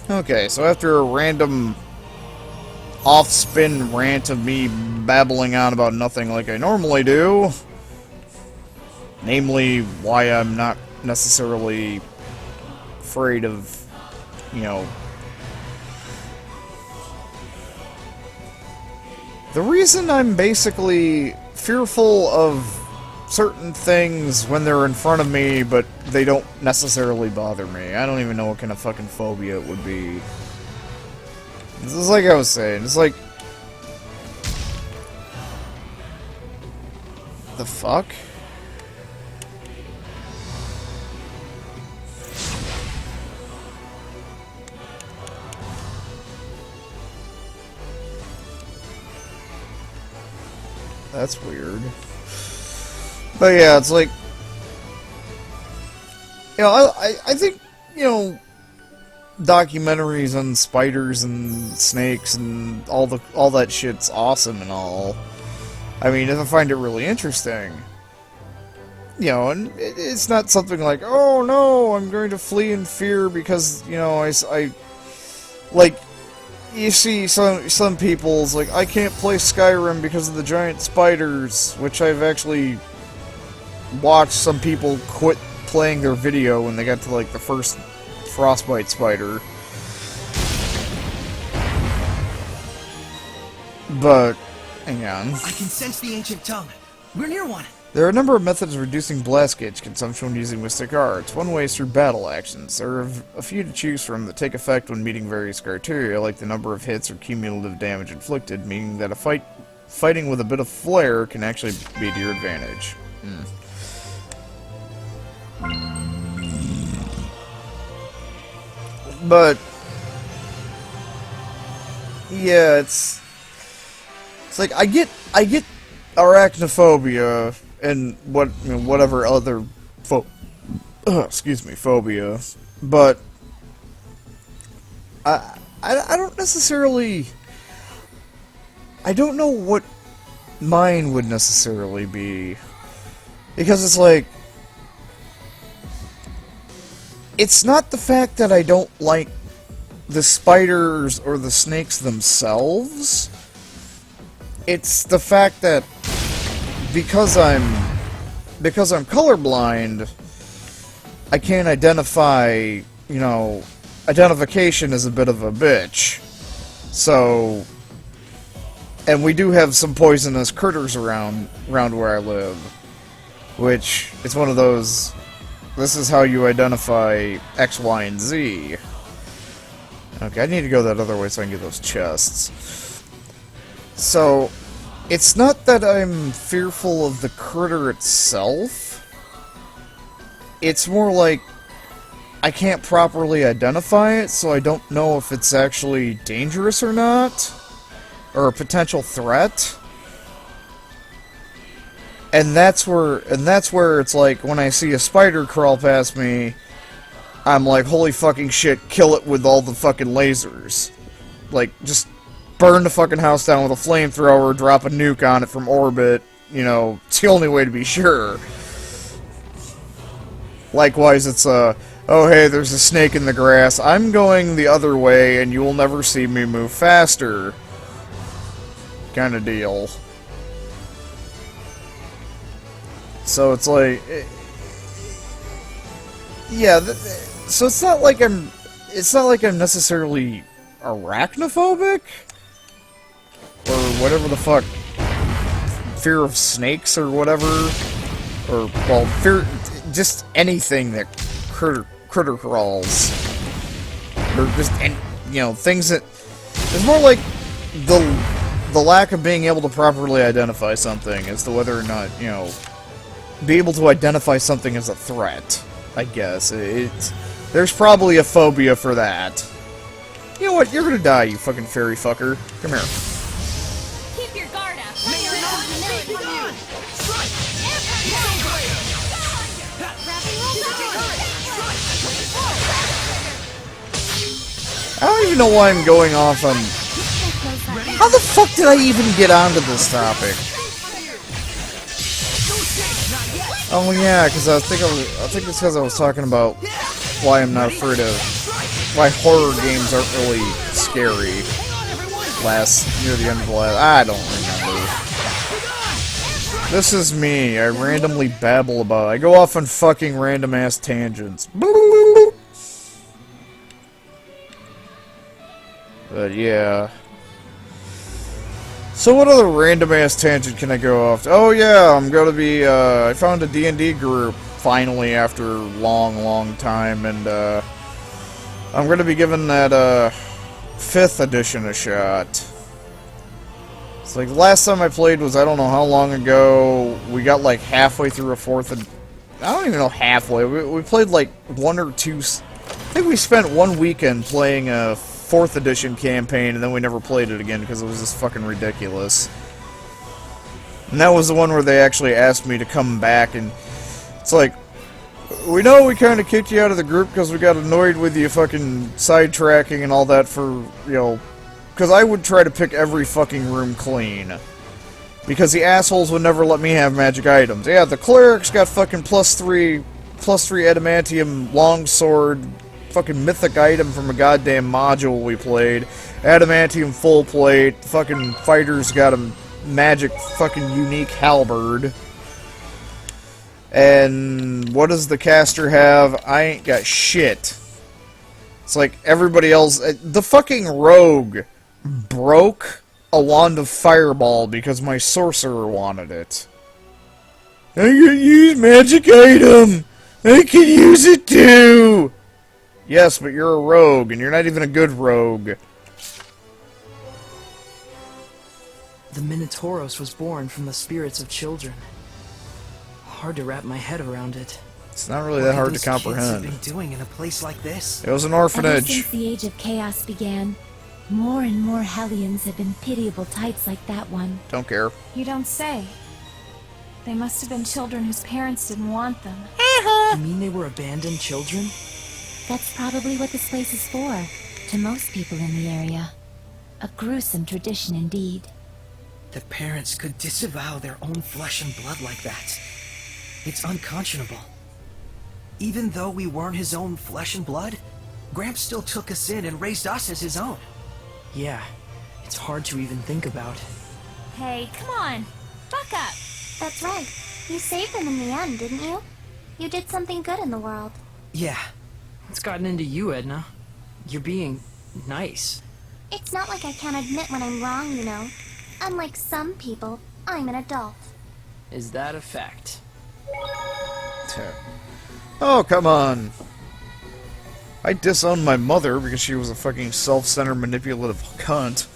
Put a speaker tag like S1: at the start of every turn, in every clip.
S1: Okay, so after a random off-spin rant of me babbling on about nothing like I normally do, namely why I'm not necessarily afraid of, you know, the reason I'm basically fearful of certain things when they're in front of me, but they don't necessarily bother me. I don't even know what kind of fucking phobia it would be. This is like I was saying, it's like... The fuck? That's weird. But yeah, it's like... You know, I think, you know, documentaries on spiders and snakes and all that shit's awesome and all. I mean, I find it really interesting. You know, and it's not something like, oh no, I'm going to flee in fear because, you know, I like, you see some people's like, I can't play Skyrim because of the giant spiders, which I've actually watched some people quit playing their video when they got to like the first frostbite spider. But hang on.
S2: I can sense the ancient tongue. We're near one.
S1: There are a number of methods of reducing blast gauge consumption when using mystic arts. One way is through battle actions. There are a few to choose from that take effect when meeting various criteria, like the number of hits or cumulative damage inflicted, meaning that fighting with a bit of flair can actually be to your advantage. But yeah, it's like I get arachnophobia and whatever other phobia, but I don't necessarily, I don't know what mine would necessarily be, because it's like, it's not the fact that I don't like the spiders or the snakes themselves. It's the fact that because I'm colorblind, I can't identify, you know, identification is a bit of a bitch. So, and we do have some poisonous critters around where I live, which it's one of those, this is how you identify X, Y, and Z. Okay, I need to go that other way so I can get those chests. So, it's not that I'm fearful of the critter itself. It's more like I can't properly identify it, so I don't know if it's actually dangerous or not, or a potential threat. And that's where it's like, when I see a spider crawl past me, I'm like, holy fucking shit, kill it with all the fucking lasers. Like, just burn the fucking house down with a flamethrower, drop a nuke on it from orbit, you know, it's the only way to be sure. Likewise, it's oh hey, there's a snake in the grass, I'm going the other way and you will never see me move faster. Kind of deal. So it's like, yeah, so it's not like I'm necessarily arachnophobic, or whatever the fuck, fear of snakes or whatever, or, well, fear, just anything that critter crawls, or just, you know, things that, it's more like the lack of being able to properly identify something as to whether or not, you know, be able to identify something as a threat, I guess. There's probably a phobia for that. You know what? You're gonna die, you fucking fairy fucker. Come here.
S3: Keep your guard up.
S1: I don't even know why I'm going off on... How the fuck did I even get onto this topic? Oh yeah, because I think it's because I was talking about why I'm not afraid of why horror games aren't really scary. Near the end of the last, I don't remember. This is me. I randomly babble about. I go off on fucking random ass tangents. But yeah. So what other random ass tangent can I go off to? Oh yeah, I'm gonna be, I found a D&D group finally after a long time, and I'm gonna be giving that 5th edition a shot. It's like the last time I played was I don't know how long ago. We got like halfway through a 4th, and I don't even know halfway. We played like 1 or 2. I think we spent 1 weekend playing a 4th edition campaign, and then we never played it again because it was just fucking ridiculous. And that was the one where they actually asked me to come back, and it's like, we know we kind of kicked you out of the group because we got annoyed with you fucking sidetracking and all that for, you know, because I would try to pick every fucking room clean. Because the assholes would never let me have magic items. Yeah, the cleric's got fucking +3 adamantium longsword, fucking mythic item from a goddamn module we played. Adamantium full plate. Fucking fighter's got a magic fucking unique halberd. And what does the caster have? I ain't got shit. It's like everybody else. The fucking rogue broke a wand of fireball because my sorcerer wanted it. I can use magic item! I can use it too! Yes, but you're a rogue, and you're not even a good rogue.
S4: The Minotauros was born from the spirits of children. Hard to wrap my head around it.
S1: It's not really that hard to comprehend.
S2: What have been doing in a place like this?
S1: It was an
S3: Ever
S1: orphanage.
S3: since the Age of Chaos began, more and more Hellions have been pitiable types like that one.
S1: Don't care.
S5: You don't say. They must have been children whose parents didn't want them.
S4: You mean they were abandoned children?
S3: That's probably what this place is for, to most people in the area. A gruesome tradition indeed.
S2: The parents could disavow their own flesh and blood like that. It's unconscionable. Even though we weren't his own flesh and blood, Gramps still took us in and raised us as his own.
S4: Yeah, it's hard to even think about.
S3: Hey, come on! Buck up!
S6: That's right. You saved them in the end, didn't you? You did something good in the world.
S2: Yeah.
S4: What's gotten into you, Edna? You're being nice.
S6: It's not like I can't admit when I'm wrong, you know. Unlike some people, I'm an adult.
S4: Is that a fact?
S1: Oh, come on. I disowned my mother because she was a fucking self-centered, manipulative cunt.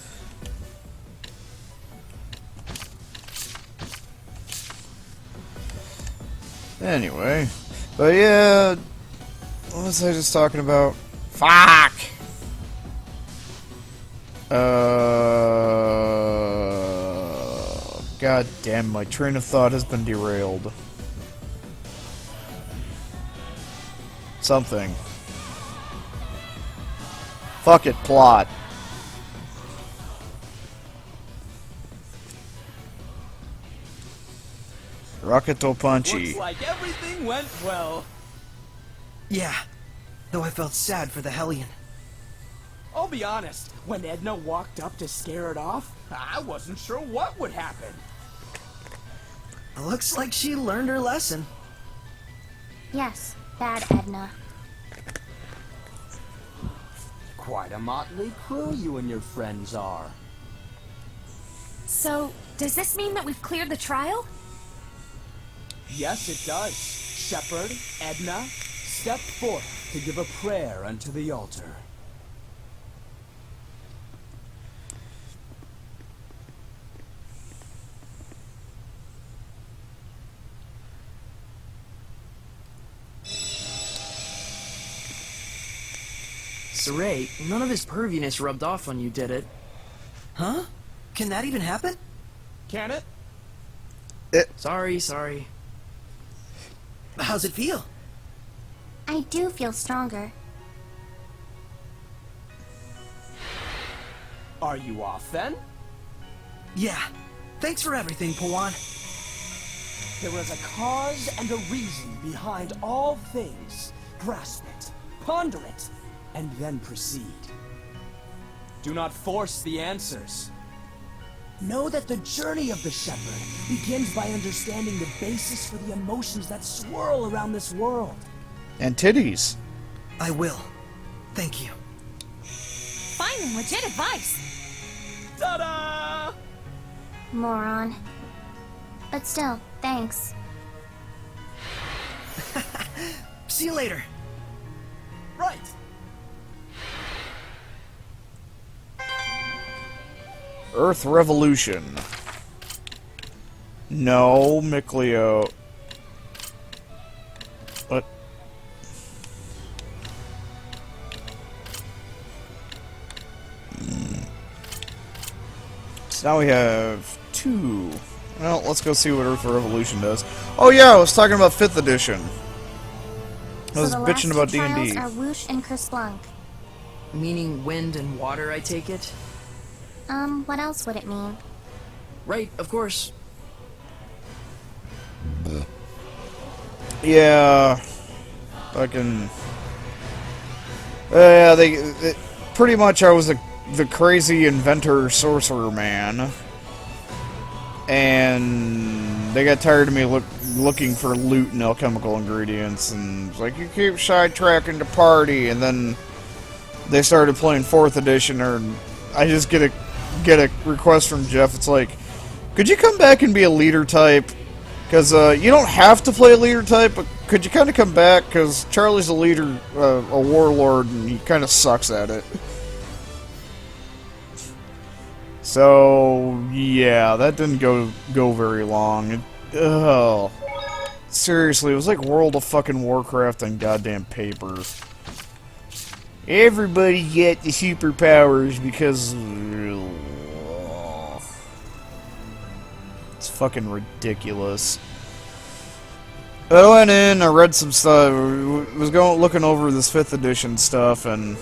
S1: Anyway. But yeah... What was I just talking about? Fuck! God damn, my train of thought has been derailed. Something. Fuck it, plot. Rocketo Punchy.
S7: Looks like everything went well.
S2: Yeah. Though I felt sad for the Hellion.
S7: I'll be honest, when Edna walked up to scare it off, I wasn't sure what would happen.
S2: Looks like she learned her lesson.
S6: Yes, bad Edna.
S7: Quite a motley crew you and your friends are.
S5: So, does this mean that we've cleared the trial?
S7: Yes, it does. Shepherd, Edna, step forth to give a prayer unto the altar.
S4: Saray, none of his perviness rubbed off on you, did it?
S2: Huh? Can that even happen?
S7: Can it?
S4: Sorry.
S2: How's it feel?
S6: I do feel stronger.
S7: Are you off then?
S2: Yeah. Thanks for everything, Pawan.
S7: There is a cause and a reason behind all things. Grasp it. Ponder it. and then proceed. Do not force the answers. Know that the journey of the shepherd begins by understanding the basis for the emotions that swirl around this world.
S1: And titties.
S2: I will. Thank you.
S5: Finally, legit advice.
S7: Ta-da!
S6: Moron. But still, thanks.
S2: See you later.
S7: Right.
S1: Earth Revolution. No, Micleo. What? So now we have 2. Well, let's go see what Earth Revolution does. Oh yeah, I was talking about 5th edition. I was
S6: So the
S1: bitching about
S6: last two
S1: D&D.
S6: trials are Whoosh and Kersplank.
S4: Meaning wind and water, I take it?
S6: What else would it mean?
S4: Right, of course.
S1: Yeah. Fucking. Yeah, they pretty much I was the crazy inventor sorcerer man. And they got tired of me looking for loot and alchemical ingredients, and it's like, you keep sidetracking the party, and then they started playing 4th edition, or I just get a request from Jeff. It's like, could you come back and be a leader type? Because you don't have to play a leader type, but could you kind of come back? Because Charlie's a leader, a warlord, and he kind of sucks at it. So yeah, that didn't go very long. Oh, seriously, it was like World of fucking Warcraft on goddamn paper. Everybody get the superpowers because it's fucking ridiculous. I went in, I read some stuff, was looking over this 5th edition stuff, and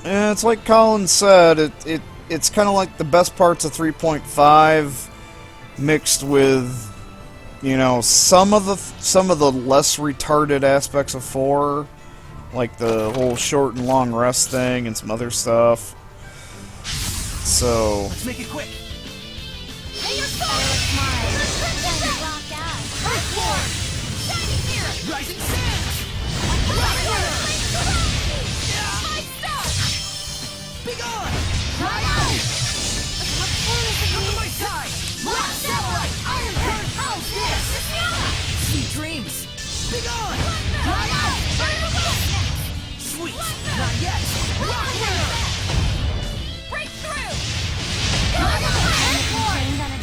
S1: it's like Colin said, it's kind of like the best parts of 3.5 mixed with, you know, some of the less retarded aspects of 4. Like the whole short and long rest thing and some other stuff. So
S2: Let's make it quick. Rising sands. Be gone. Come to my side. Sweet dreams. Be gone. Sweet. Not yet.
S5: Break through!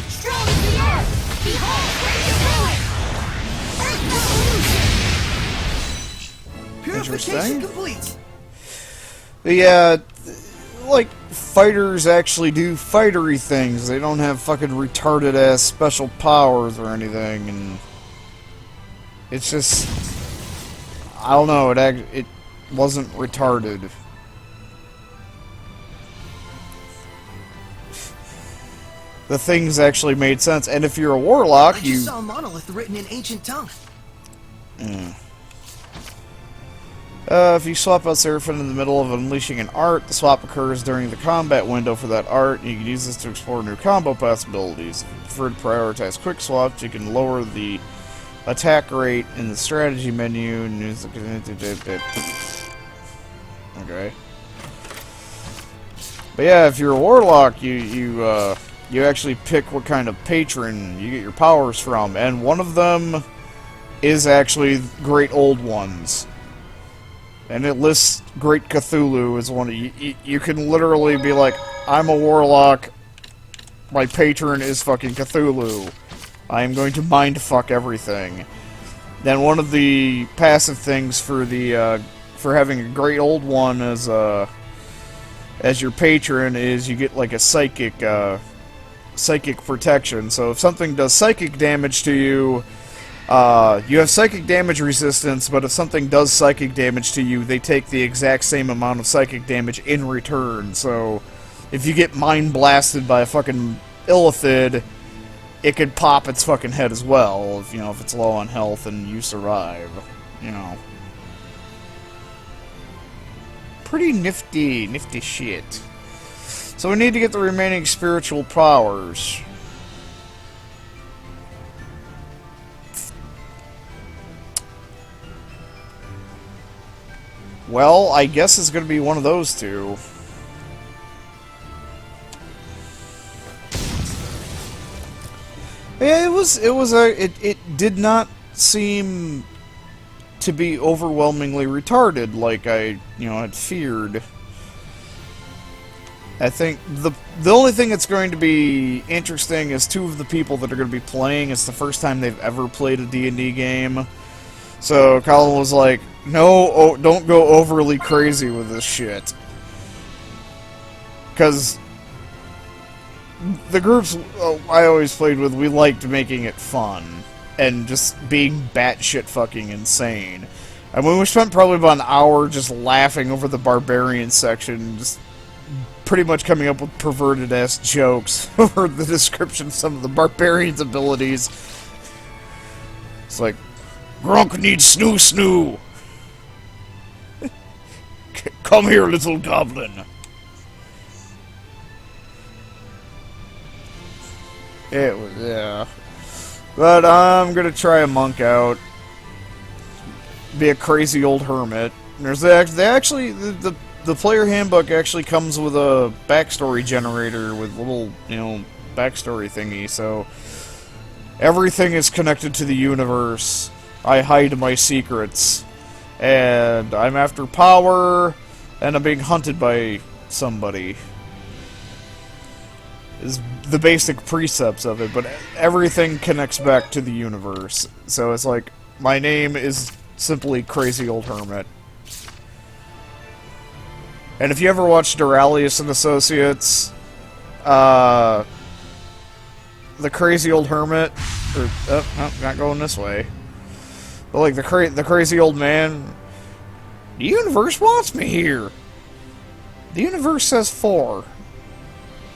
S6: Strong as the earth! Behold,
S2: Purification
S1: Interesting.
S2: complete.
S1: yeah, like fighters actually do fightery things. They don't have fucking retarded ass special powers or anything, and it's just, I don't know. It wasn't retarded. The things actually made sense, and if you're a warlock,
S2: I
S1: you
S2: just saw a monolith written in ancient tongue.
S1: If you swap out Seraphim in the middle of unleashing an art, the swap occurs during the combat window for that art, and you can use this to explore new combo possibilities. If you prefer to prioritize quick swaps, you can lower the attack rate in the strategy menu. Okay. But yeah, if you're a warlock, you actually pick what kind of patron you get your powers from, and one of them is actually Great Old Ones. And it lists Great Cthulhu as one of you can literally be like, I'm a warlock, my patron is fucking Cthulhu. I am going to mindfuck everything. Then one of the passive things for the for having a Great Old One as your patron is you get like a psychic protection. So if something does psychic damage to you, you have psychic damage resistance, but if something does psychic damage to you, they take the exact same amount of psychic damage in return. So if you get mind blasted by a fucking illithid, it could pop its fucking head as well, if it's low on health and you survive, pretty nifty shit. So we need to get the remaining spiritual powers. Well, I guess it's going to be one of those two. Yeah, it did not seem to be overwhelmingly retarded like I, had feared. I think the only thing that's going to be interesting is two of the people that are going to be playing. It's the first time they've ever played a D&D game. So Colin was like, no, don't go overly crazy with this shit. Because the groups I always played with, we liked making it fun. And just being batshit fucking insane. I mean, we spent probably about an hour just laughing over the barbarian section, just pretty much coming up with perverted-ass jokes over the description of some of the barbarian's abilities. It's like, Grunk needs snoo. Come here, little goblin. It was, yeah. But I'm gonna try a monk out. Be a crazy old hermit. There's the player handbook actually comes with a backstory generator with little, backstory thingy, so everything is connected to the universe. I hide my secrets. And I'm after power, and I'm being hunted by somebody. Is the basic precepts of it, but everything connects back to the universe. So it's like, my name is simply Crazy Old Hermit. And if you ever watched Duralius and Associates, the Crazy Old Hermit, or, not going this way, but like the crazy old man, the universe wants me here. The universe says 4.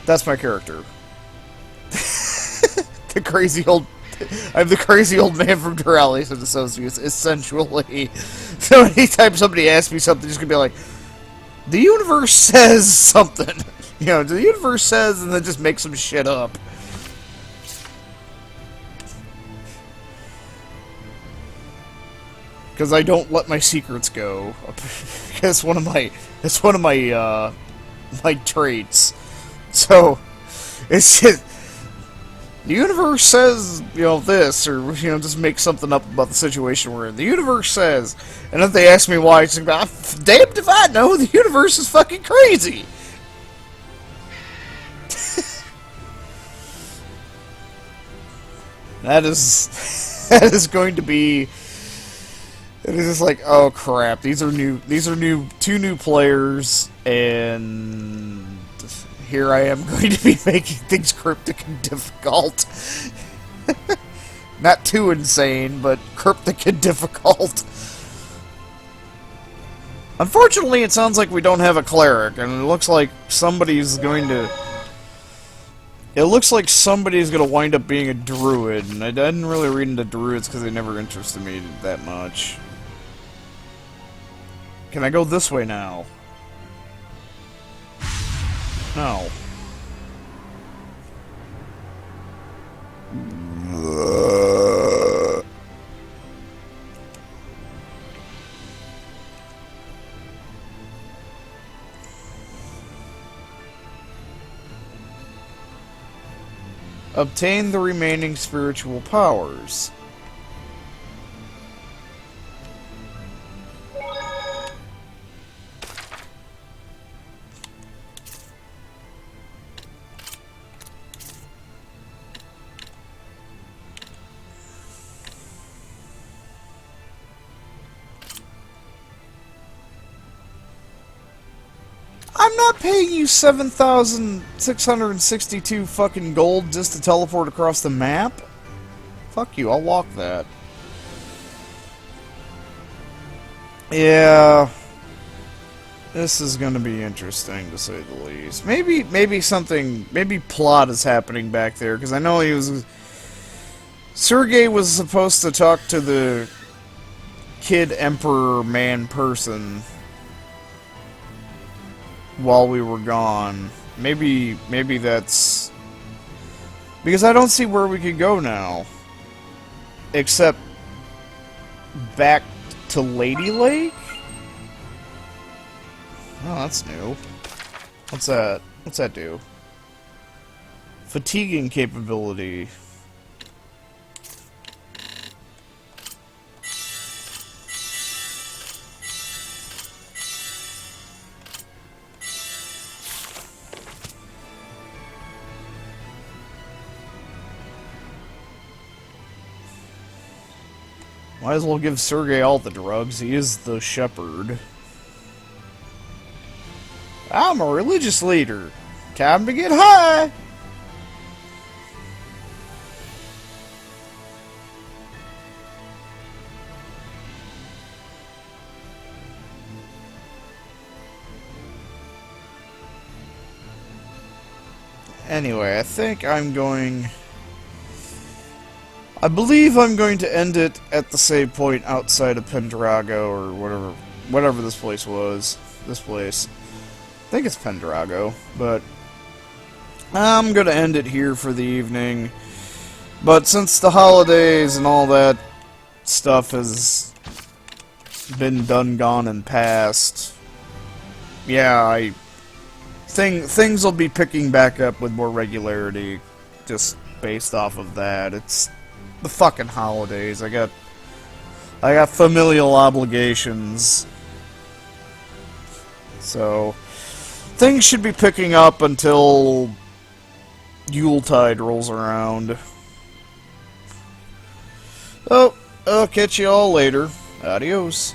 S1: That's my character. I'm the crazy old man from Duralius and Associates, essentially. So anytime somebody asks me something, just gonna be like, the universe says something. The universe says, and then just make some shit up. Because I don't let my secrets go. That's one of my my traits. So it's just, the universe says, this, or, just make something up about the situation we're in. The universe says, and if they ask me why, it's like, damned if I know, the universe is fucking crazy! That is going to be, it is just like, oh crap, these are two new players, and here I am going to be making things cryptic and difficult. Not too insane, but cryptic and difficult. Unfortunately, it sounds like we don't have a cleric, and it looks like somebody's going to... It looks like somebody's going to wind up being a druid, and I didn't really read into druids because they never interested me that much. Can I go this way now? No. Obtain the remaining spiritual powers. I'm not paying you 7,662 fucking gold just to teleport across the map. Fuck you, I'll walk that. Yeah. This is gonna be interesting, to say the least. Maybe plot is happening back there, because I know Sergei was supposed to talk to the kid emperor man person. while we were gone. Maybe that's... Because I don't see where we could go now. Except back to Lady Lake? Oh, that's new. What's that? What's that do? Fatiguing capability. Might as well give Sergei all the drugs. He is the shepherd. I'm a religious leader. Time to get high! Anyway, I believe I'm going to end it at the save point outside of Pendrago, or whatever this place was. This place. I think it's Pendrago, but I'm going to end it here for the evening. But since the holidays and all that stuff has been done, gone, and past, yeah, things will be picking back up with more regularity, just based off of that. It's the fucking holidays. I got familial obligations, so things should be picking up until Yuletide rolls around. Oh, I'll catch you all later. Adios.